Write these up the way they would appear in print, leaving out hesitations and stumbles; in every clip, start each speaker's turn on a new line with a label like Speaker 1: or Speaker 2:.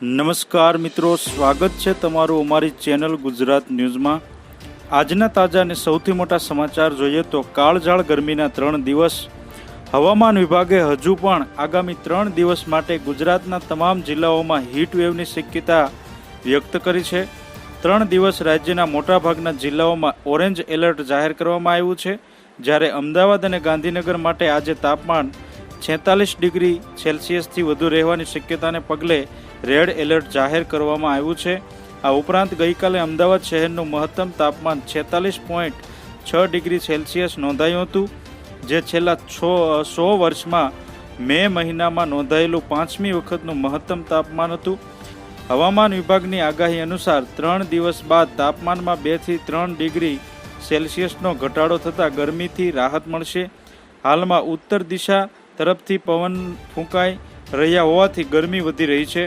Speaker 1: નમસ્કાર મિત્રો, સ્વાગત છે તમારું અમારી ચેનલ ગુજરાત ન્યૂઝમાં। આજના તાજા અને સૌથી મોટા સમાચાર જોઈએ તો કાળઝાળ ગરમીના 3 દિવસ। હવામાન વિભાગે હજુ પણ આગામી 3 દિવસ માટે ગુજરાતના તમામ જિલ્લાઓમાં હીટ વેવની શક્યતા વ્યક્ત કરી છે। 3 દિવસ રાજ્યના મોટાભાગના જિલ્લાઓમાં ઓરેન્જ એલર્ટ જાહેર કરવામાં આવ્યું છે, જ્યારે અમદાવાદ અને ગાંધીનગર માટે આજે તાપમાન 46 ડિગ્રી સેલ્સિયસથી વધુ રહેવાની શક્યતાને પગલે રેડ એલર્ટ જાહેર કરવામાં આવ્યું છે। આ ઉપરાંત ગઈકાલે અમદાવાદ શહેરનું મહત્તમ તાપમાન 46.6 ડિગ્રી સેલ્સિયસ નોંધાયું હતું, જે છેલ્લા 100 વર્ષમાં મે મહિનામાં નોંધાયેલું 5મી વખતનું મહત્તમ તાપમાન હતું। હવામાન વિભાગની આગાહી અનુસાર 3 દિવસ બાદ તાપમાનમાં 2 થી 3 ડિગ્રી સેલ્સિયસનો ઘટાડો થતાં ગરમીથી રાહત મળશે। હાલમાં ઉત્તર દિશા તરફથી પવન ફૂંકાઈ રહ્યા હોવાથી ગરમી વધી રહી છે।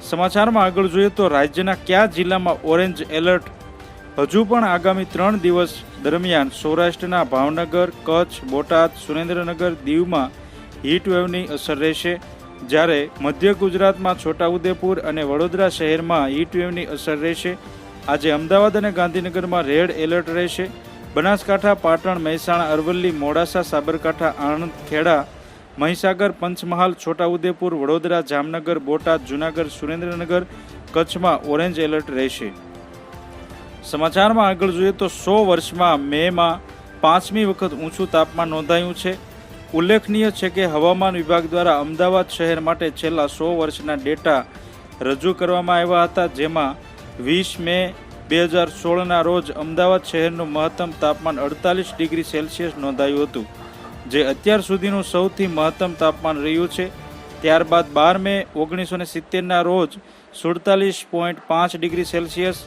Speaker 1: સમાચારમાં આગળ જોઈએ તો રાજ્યના કયા જિલ્લામાં ઓરેન્જ એલર્ટ? હજુ પણ આગામી 3 દિવસ દરમિયાન સૌરાષ્ટ્રના ભાવનગર, કચ્છ, બોટાદ, સુરેન્દ્રનગર, દીવમાં હીટવેવની અસર રહેશે, જ્યારે મધ્ય ગુજરાતમાં છોટાઉદેપુર અને વડોદરા શહેરમાં હીટવેવની અસર રહેશે। આજે અમદાવાદ અને ગાંધીનગરમાં રેડ એલર્ટ રહેશે। બનાસકાંઠા, પાટણ, મહેસાણા, અરવલ્લી, મોડાસા, સાબરકાંઠા, આણંદ, ખેડા, મહીસાગર, પંચમહાલ, છોટાઉદેપુર, વડોદરા, જામનગર, બોટાદ, જૂનાગઢ, સુરેન્દ્રનગર, કચ્છમાં ઓરેન્જ એલર્ટ રહેશે। સમાચારમાં આગળ જોઈએ તો 100 વર્ષમાં મેમાં 5મી વખત ઊંચું તાપમાન નોંધાયું છે। ઉલ્લેખનીય છે કે હવામાન વિભાગ દ્વારા અમદાવાદ શહેર માટે છેલ્લા 100 વર્ષના ડેટા રજૂ કરવામાં આવ્યા હતા, જેમાં 20 મે 2016ના રોજ અમદાવાદ શહેરનું મહત્તમ તાપમાન 48 ડિગ્રી સેલ્સિયસ નોંધાયું હતું, જે અત્યાર સુધીનું સૌથી મહત્તમ તાપમાન રહ્યું છે। ત્યારબાદ 12 મે 1970ના રોજ 47.5 ડિગ્રી સેલ્સિયસ,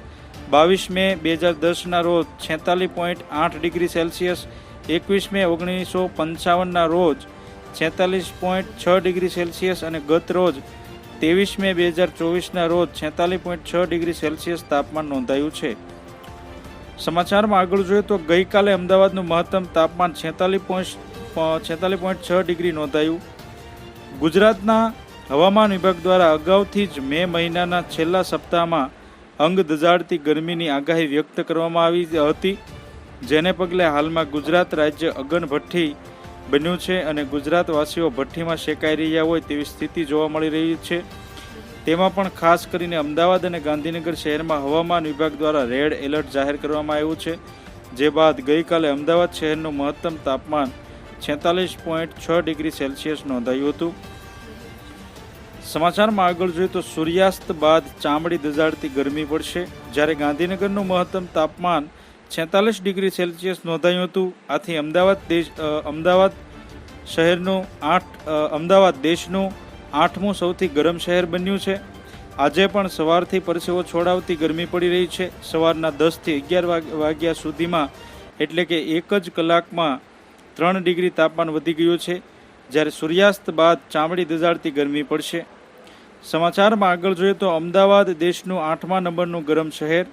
Speaker 1: 22 મે 2010ના રોજ 46.8 ડિગ્રી સેલ્સિયસ, 21 મે 1955ના રોજ 46.6 ડિગ્રી સેલ્સિયસ અને ગત રોજ 23 મે 2024ના રોજ 46.6 ડિગ્રી સેલ્સિયસ તાપમાન નોંધાયું છે। સમાચારમાં આગળ જોઈએ તો ગઈકાલે અમદાવાદનું મહત્તમ તાપમાન 46.6 ડિગ્રી નોંધાયું। ગુજરાતના હવામાન વિભાગ દ્વારા અગાઉથી જ મે મહિનાના છેલ્લા સપ્તાહમાં અંગ દઝાડતી ગરમીની આગાહી વ્યક્ત કરવામાં આવી હતી, જેને પગલે હાલમાં ગુજરાત રાજ્ય અગનભઠ્ઠી બન્યું છે અને ગુજરાતવાસીઓ ભઠ્ઠીમાં શેકાઈ રહ્યા હોય તેવી સ્થિતિ જોવા મળી રહી છે। તેમાં પણ ખાસ કરીને અમદાવાદ અને ગાંધીનગર શહેરમાં હવામાન વિભાગ દ્વારા રેડ એલર્ટ જાહેર કરવામાં આવ્યું છે, જે બાદ ગઈકાલે અમદાવાદ શહેરનું મહત્તમ તાપમાન 46.6 ડિગ્રી સેલ્સિયસ નોંધાયું હતું। સમાચારમાં આગળ જોઈએ તો સૂર્યાસ્ત બાદ ચામડી દઝાડતી ગરમી પડશે, જ્યારે ગાંધીનગરનું મહત્તમ તાપમાન 46 ડિગ્રી સેલ્સિયસ નોંધાયું હતું। આથી અમદાવાદ દેશનું 8મું સૌથી ગરમ શહેર બન્યું છે। આજે પણ સવારથી પરસેવો છોડાવતી ગરમી પડી રહી છે। સવારના 10 થી 11 વાગ્યા સુધીમાં એટલે કે એક જ કલાકમાં 3 ડિગ્રી તાપમાન વધી ગયું છે, જ્યારે સૂર્યાસ્ત બાદ ચામડી દઝાડતી ગરમી પડશે। સમાચારમાં આગળ જોઈએ તો અમદાવાદ દેશનું 8મા નંબરનું ગરમ શહેર।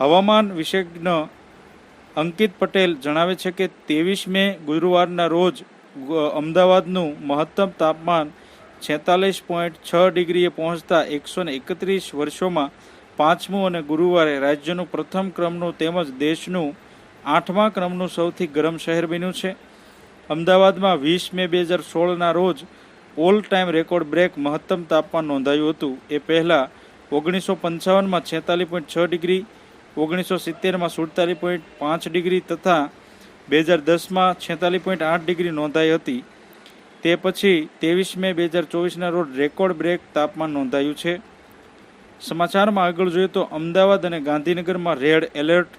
Speaker 1: હવામાન વિશેષજ્ઞ અંકિત પટેલ જણાવે છે કે 23 મે ગુરુવારના રોજ અમદાવાદનું મહત્તમ તાપમાન 46.6 ડિગ્રીએ પહોંચતા 131 વર્ષોમાં 5મું અને ગુરુવારે રાજ્યનું પ્રથમ ક્રમનું તેમજ દેશનું 8મા ક્રમનું સૌથી ગરમ શહેર બન્યું છે। અમદાવાદમાં 20 મે 2016ના રોજ ઓલ ટાઈમ રેકોર્ડ બ્રેક મહત્તમ તાપમાન નોંધાયું હતું। એ પહેલાં 1955માં 46.6 ડિગ્રી, 1970માં 47.5 ડિગ્રી તથા 2010માં 46.8 ડિગ્રી નોંધાઈ હતી। તે પછી 23 મે 2024ના રોજ રેકોર્ડ બ્રેક તાપમાન નોંધાયું છે। સમાચારમાં આગળ જોઈએ તો અમદાવાદ અને ગાંધીનગરમાં રેડ એલર્ટ।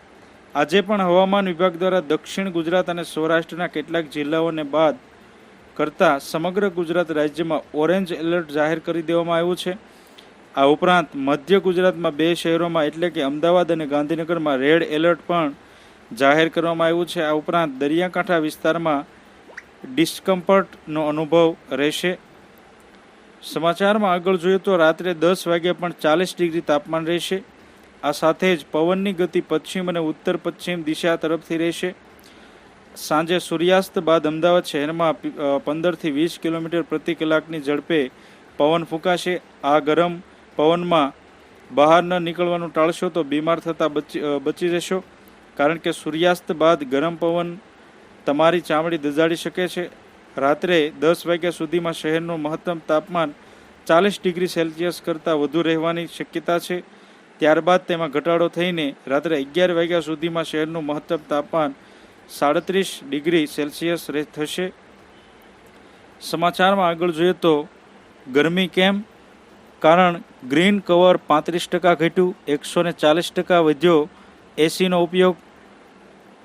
Speaker 1: આજે પણ હવામાન વિભાગ દ્વારા દક્ષિણ ગુજરાત અને સૌરાષ્ટ્રના કેટલાક જિલ્લાઓને બાદ કરતા સમગ્ર ગુજરાત રાજ્યમાં ઓરેન્જ એલર્ટ જાહેર કરી દેવામાં આવ્યું છે। આ ઉપરાંત મધ્ય ગુજરાતમાં 2 શહેરોમાં એટલે કે અમદાવાદ અને ગાંધીનગરમાં રેડ એલર્ટ પણ જાહેર કરવામાં આવ્યું છે। આ ઉપરાંત દરિયાકાંઠા વિસ્તારમાં ડિસ્કમ્ફર્ટનો અનુભવ રહેશે। સમાચારમાં આગળ જોઈએ તો રાત્રે 10 વાગ્યે પણ 40 ડિગ્રી તાપમાન રહેશે। આ સાથે જ પવનની ગતિ પશ્ચિમ અને ઉત્તર પશ્ચિમ દિશા તરફથી રહેશે। સાંજે સૂર્યાસ્ત બાદ અમદાવાદ શહેરમાં 15 થી 20 કિલોમીટર પ્રતિ કલાકની ઝડપે પવન ફૂંકાશે। આ ગરમ પવનમાં બહાર ન નીકળવાનું ટાળશો તો બીમાર થતાં બચી જશો, કારણ કે સૂર્યાસ્ત બાદ ગરમ પવન તમારી ચામડી દઝાડી શકે છે. રાત્રે 10 વાગ્યા સુધીમાં શહેરનું મહત્તમ તાપમાન 40 ડિગ્રી સેલ્સિયસ કરતાં વધુ રહેવાની શક્યતા છે. ત્યારબાદ તેમાં ઘટાડો થઈને રાત્રે 11 વાગ્યા સુધીમાં શહેરનું મહત્તમ તાપમાન 37 ડિગ્રી સેલ્સિયસ થશે. સમાચારમાં આગળ જોઈએ તો ગરમી કેમ? કારણ ગ્રીન કવર 35% ઘટ્યું, 140% વધ્યો એસીનો ઉપયોગ.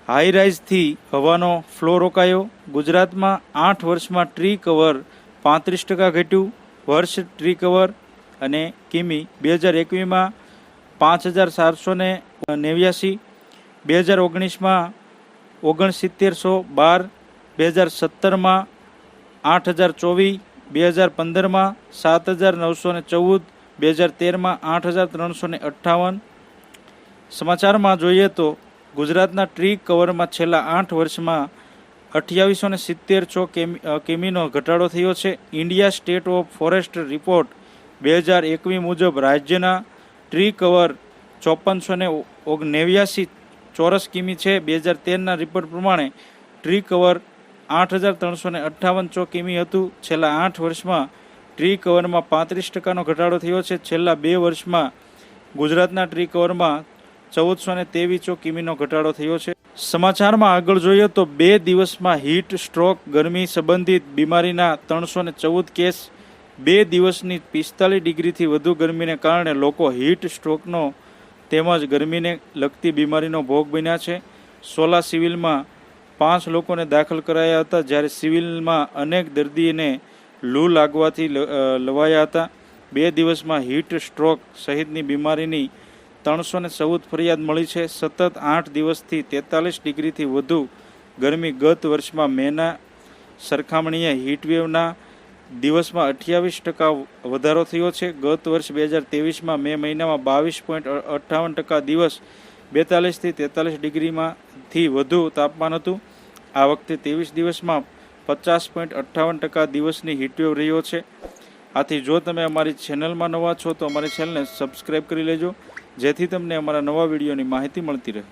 Speaker 1: હાઈરાઇઝથી હવાનો ફ્લો રોકાયો. ગુજરાતમાં 8 વર્ષમાં ટ્રી કવર 35% ઘટ્યું, વર્ષ ટ્રી કવર અને કિમી. 2021માં 5789, 2019માં 6912, 2017માં 8024, 2015માં 7914, 2013માં 8358. સમાચારમાં જોઈએ તો ગુજરાતના ટ્રી કવરમાં છેલ્લા 8 વર્ષમાં 2870 કિમીનો ઘટાડો થયો છે. India state of forest report 2021 મુજબ રાજ્યના ટ્રી કવર 5489 ચોરસ કિમી છે. 2013ના રિપોર્ટ પ્રમાણે ટ્રી કવર 8358 કિમી હતું. છેલ્લા 8 વર્ષમાં ટ્રી કવરમાં 35%નો ઘટાડો થયો છે. છેલ્લા 2 વર્ષમાં ગુજરાતના ટ્રી કવરમાં 1423 કિમીનો ઘટાડો થયો છે. સમાચારમાં આગળ જોઈએ તો 2 દિવસમાં હીટ સ્ટ્રોક ગરમી સંબંધિત બીમારીના 314 કેસ. 2 દિવસની 45 ડિગ્રીથી વધુ ગરમીને કારણે લોકો હીટ સ્ટ્રોકનો તેમજ ગરમીને લગતી બીમારીનો ભોગ બન્યા છે. સોલા સિવિલમાં 5 લોકોને દાખલ કરાયા હતા, જ્યારે સિવિલમાં અનેક દર્દીને લૂ લાગવાથી લવાયા હતા. 2 દિવસમાં હીટ સ્ટ્રોક સહિતની બીમારીની 314 ફરિયાદ મળી છે. સતત 8 દિવસથી 43 ડિગ્રીથી વધુ ગરમી. ગત વર્ષમાં મેના સરખામણીએ હીટવેવના દિવસમાં 28% વધારો થયો છે. ગત વર્ષ 2023માં મે મહિનામાં 22.58% દિવસ 42 થી 43 ડિગ્રીમાંથી વધુ તાપમાન હતું. આ વખતે 23 દિવસમાં 50.58% દિવસની હીટવેવ રહ્યો છે. આથી જો તમે અમારી ચેનલમાં નવા છો તો અમારી ચેનલને સબસ્ક્રાઈબ કરી લેજો, જેથી તમને અમારા નવા વિડીયોની માહિતી મળતી રહે.